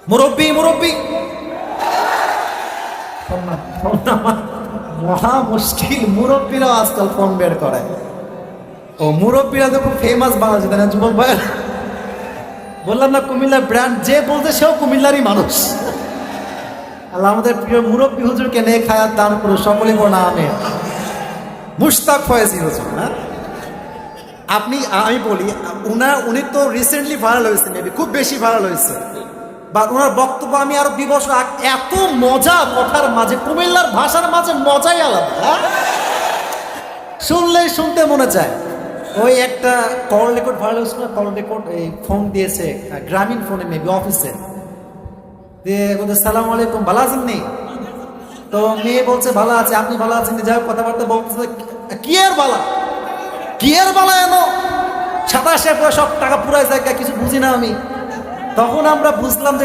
মুরব্বী মুরব্বী মহা মুশকিল, মুরব্বীরাও আজকাল ফোন বের করে। ও মুরব্বীরা তো খুব ফেমাস বাংলাদেশে, তাই না যুবক ভাই? বললাম না কুমিল্লার ব্র্যান্ড, যে বলতে সেও কুমিল্লারই মানুষ। আল্লাহ আমাদের প্রিয় মুরব্বী হুজুরকে নেক হায়াত দান করুন, সকলে বলা আমিন। মুশতাক ফয়েজি হুজুর, না আমি বলি উনি তো রিসেন্টলি ভাইরাল হয়েছে, মেবি খুব বেশি ভাইরাল হয়েছে, বা ওনার বক্তব্য আমি আরো 2 বছর এত মজা কথার মাঝে, কুমিল্লার ভাষার মাঝে মজাই আলাদা, হ্যাঁ? শুনলেই শুনতে মনে চায়। ওই একটা কল রেকর্ড ভাইরাল হয়েছিল, কল রেকর্ড এই ফোন দিয়েছে গ্রামীণ ফোনে, মেবি অফিসে দিয়ে বলতে সালাম আলাইকুম, ভালো আছেন নি? তো মেয়ে বলছে ভালো আছে, আপনি ভালো আছেন? যাই হোক কথাবার্তা বলতেছে, কি আর বালা, কি আর বালা, এনো 27 সব টাকা পুরাই জায়গা, কিছু বুঝি না আমি। তখন আমরা বুঝলাম যে